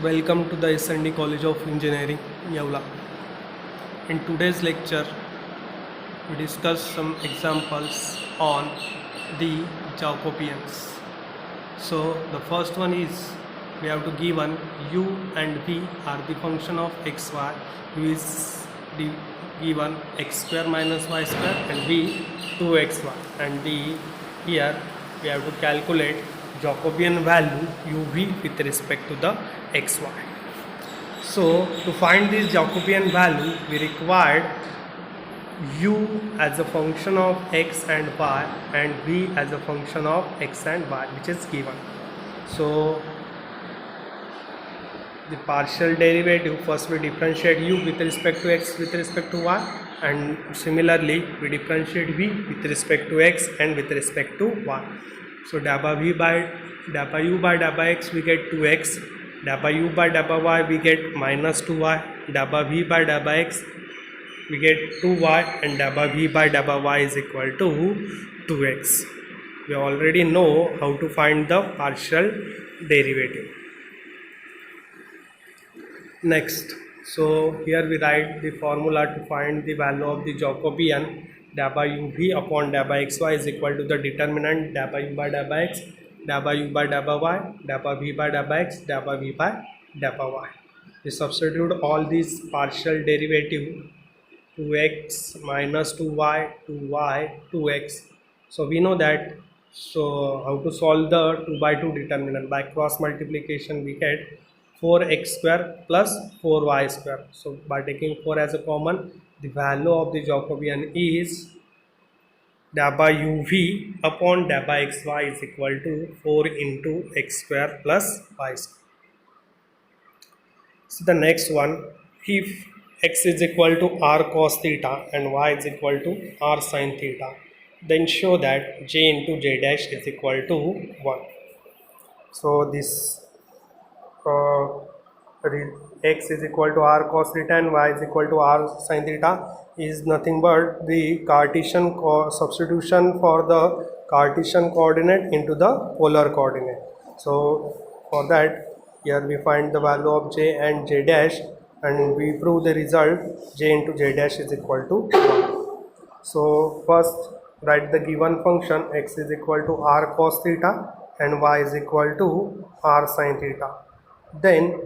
Welcome to the SND College of Engineering, Yaula. In today's lecture, we discuss some examples on the Jacobians. So the first one is we have to given u and v are the function of xy, u is the given x square minus y square and v 2xy, and here we have to calculate Jacobian value uv with respect to the xy. So to find this Jacobian value, we required u as a function of x and y and v as a function of x and y, which is given. So the partial derivative, first we differentiate u with respect to x with respect to y, and similarly we differentiate v with respect to x and with respect to y. So dabba u by dabba x we get 2x, dabba u by dabba y we get minus 2y, dabba v by dabba x we get 2y, and dabba v by dabba y is equal to 2x. We already know how to find the partial derivative. Next, so here we write the formula to find the value of the Jacobian. Dabba uv upon dabba xy is equal to the determinant dabba u by dabba x, dabba u by dabba y, dabba v by dabba x, dabba v by dabba y. We substitute all these partial derivative, 2x minus 2y, 2y, 2x. So we know that. So how to solve the 2 by 2 determinant? By cross multiplication we get 4x square plus 4y square. So by taking 4 as a common, the value of the Jacobian is dabba uv upon dabba xy is equal to 4 into x square plus y square. So the next one, if x is equal to r cos theta and y is equal to r sin theta, then show that j into j dash is equal to 1. So this x is equal to r cos theta and y is equal to r sin theta is nothing but the Cartesian substitution for the Cartesian coordinate into the polar coordinate. So for that, here we find the value of j and j dash, and we prove the result j into j dash is equal to 1. So first write the given function x is equal to r cos theta and y is equal to r sin theta. Then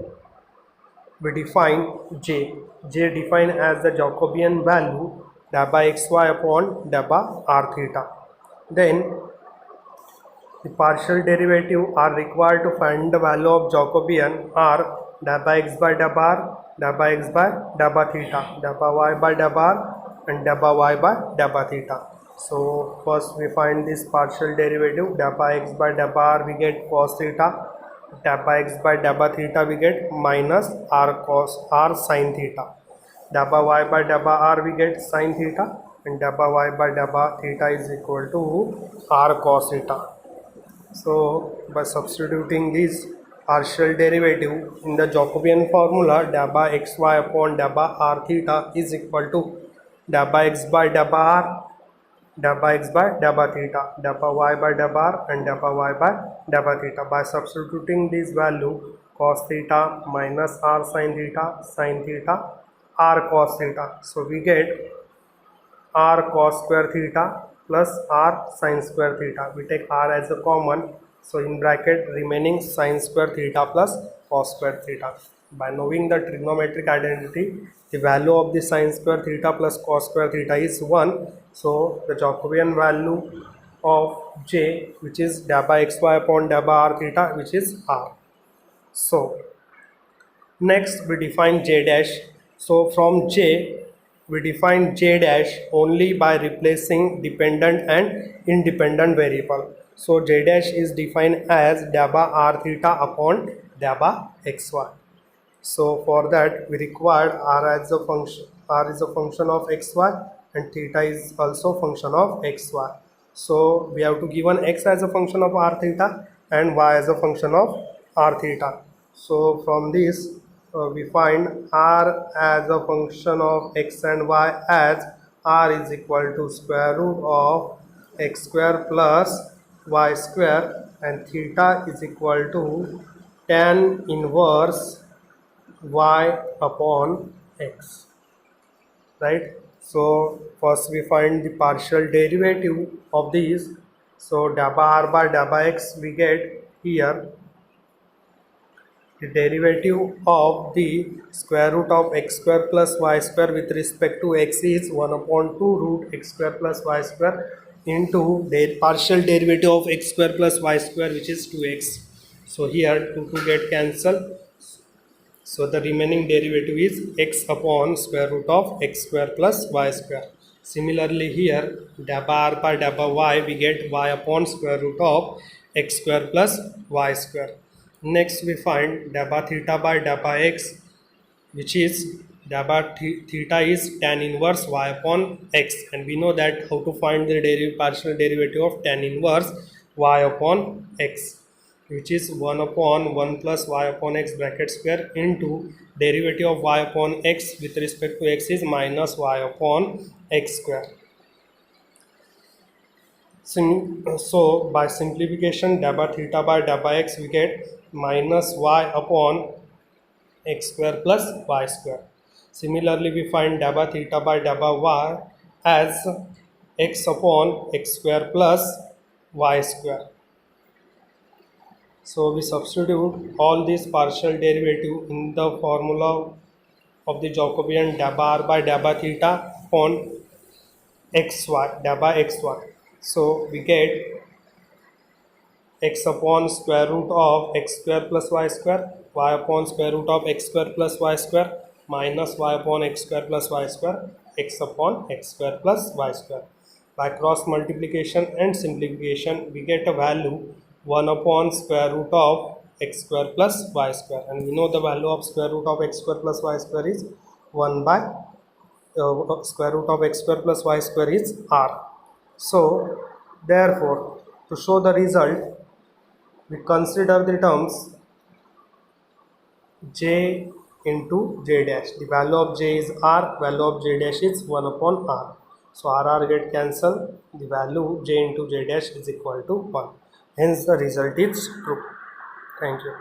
we define j defined as the Jacobian value dabba xy upon dabba r theta. Then the partial derivative are required to find the value of Jacobian are dabba x by dabba r, dabba x by dabba theta, dabba y by dabba r, and dabba y by dabba theta. So first we find this partial derivative, dabba x by dabba r we get cos theta, dabba x by dabba theta we get minus r sin theta, dabba y by dabba r we get sin theta, and dabba y by dabba theta is equal to r cos theta. So by substituting this partial derivative in the Jacobian formula, dabba xy upon dabba r theta is equal to dabba x by dabba r, dabba x by dabba theta, dabba y by dabba r, and dabba y by dabba theta. By substituting this value, cos theta minus r sin theta, r cos theta. So we get r cos square theta plus r sin square theta. We take r as a common, so in bracket remaining sin square theta plus cos square theta. By knowing the trigonometric identity, the value of the sin square theta plus cos square theta is 1. So the Jacobian value of j, which is dabba xy upon dabba r theta, which is r. So next we define j dash. So from j we define j dash only by replacing dependent and independent variable. So j dash is defined as dabba r theta upon dabba xy. So for that we required r is a function of xy and theta is also function of xy. So we have to given x as a function of r theta and y as a function of r theta. So from this we find r as a function of x and y as r is equal to square root of x square plus y square, and theta is equal to tan inverse y upon x, right? So first we find the partial derivative of these. So dabba r by dabba x we get here the derivative of the square root of x square plus y square with respect to x is 1 upon 2 root x square plus y square into the partial derivative of x square plus y square, which is 2x. So here 2 get cancelled. So the remaining derivative is x upon square root of x square plus y square. Similarly here dabba r by dabba y we get y upon square root of x square plus y square. Next we find dabba theta by dabba x, which is dabba theta is tan inverse y upon x, and we know that how to find the partial derivative of tan inverse y upon x, which is 1 upon 1 plus y upon x bracket square into derivative of y upon x with respect to x is minus y upon x square. So by simplification dabba theta by dabba x we get minus y upon x square plus y square. Similarly we find dabba theta by dabba y as x upon x square plus y square. So we substitute all these partial derivative in the formula of the Jacobian dabba r by dabba theta upon xy, dabba xy. So we get x upon square root of x square plus y square, y upon square root of x square plus y square, minus y upon x square plus y square, x upon x square plus y square. By cross multiplication and simplification we get a value 1 upon square root of x square plus y square, and we know the value of square root of x square plus y square is 1 by square root of x square plus y square is r. So therefore to show the result we consider the terms j into j dash. The value of j is r, value of j dash is 1 upon r. So r get cancelled, the value j into j dash is equal to 1. Hence the result is true. Thank you.